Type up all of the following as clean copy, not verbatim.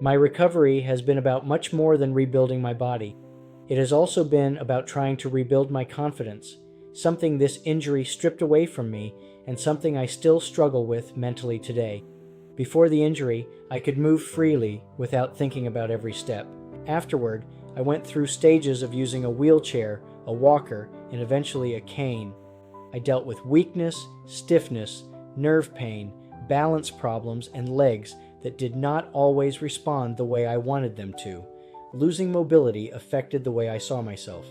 My recovery has been about much more than rebuilding my body. It has also been about trying to rebuild my confidence, something this injury stripped away from me and something I still struggle with mentally today. Before the injury, I could move freely without thinking about every step. Afterward, I went through stages of using a wheelchair, a walker, and eventually a cane. I dealt with weakness, stiffness, nerve pain, balance problems, and legs that did not always respond the way I wanted them to. Losing mobility affected the way I saw myself.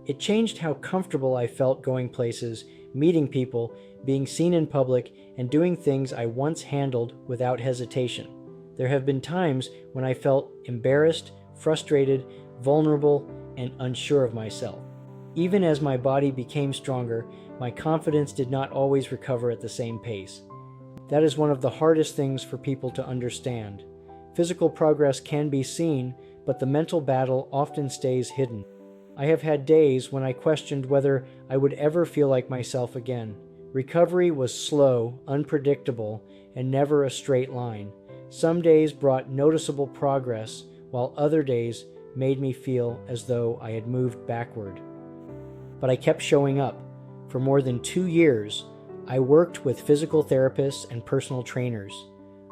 It changed how comfortable I felt going places, meeting people, being seen in public, and doing things I once handled without hesitation. There have been times when I felt embarrassed, frustrated, vulnerable, and unsure of myself. Even as my body became stronger, my confidence did not always recover at the same pace. That is one of the hardest things for people to understand. Physical progress can be seen, but the mental battle often stays hidden. I have had days when I questioned whether I would ever feel like myself again. Recovery was slow, unpredictable, and never a straight line. Some days brought noticeable progress, while other days made me feel as though I had moved backward. But I kept showing up. For more than 2 years, I worked with physical therapists and personal trainers.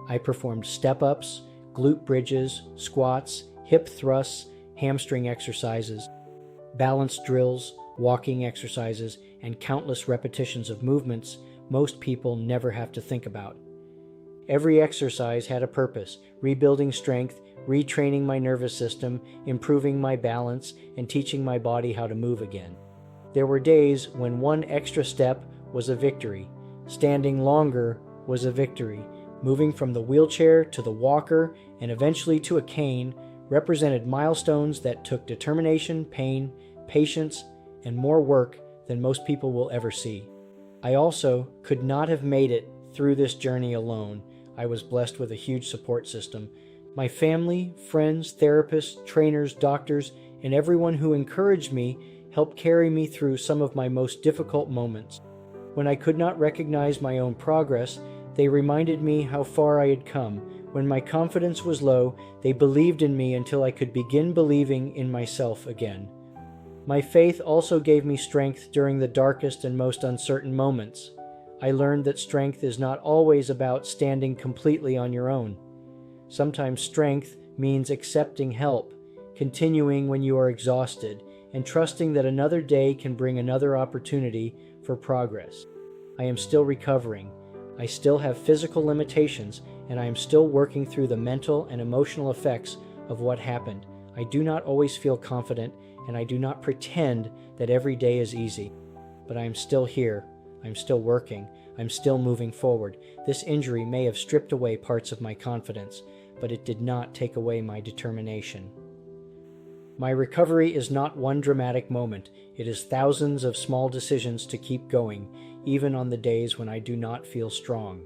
I performed step-ups, glute bridges, squats, hip thrusts, hamstring exercises, balance drills, walking exercises, and countless repetitions of movements most people never have to think about. Every exercise had a purpose: rebuilding strength, retraining my nervous system, improving my balance, and teaching my body how to move again. There were days when one extra step was a victory. Standing longer was a victory. Moving from the wheelchair to the walker and eventually to a cane represented milestones that took determination, pain, patience, and more work than most people will ever see. I also could not have made it through this journey alone. I was blessed with a huge support system. My family, friends, therapists, trainers, doctors, and everyone who encouraged me helped carry me through some of my most difficult moments. When I could not recognize my own progress, they reminded me how far I had come. When my confidence was low, they believed in me until I could begin believing in myself again. My faith also gave me strength during the darkest and most uncertain moments. I learned that strength is not always about standing completely on your own. Sometimes strength means accepting help, continuing when you are exhausted, and trusting that another day can bring another opportunity for progress. I am still recovering. I still have physical limitations, and I am still working through the mental and emotional effects of what happened. I do not always feel confident, and I do not pretend that every day is easy. But I am still here. I'm still working. I'm still moving forward. This injury may have stripped away parts of my confidence, but it did not take away my determination. My recovery is not one dramatic moment. It is thousands of small decisions to keep going, even on the days when I do not feel strong.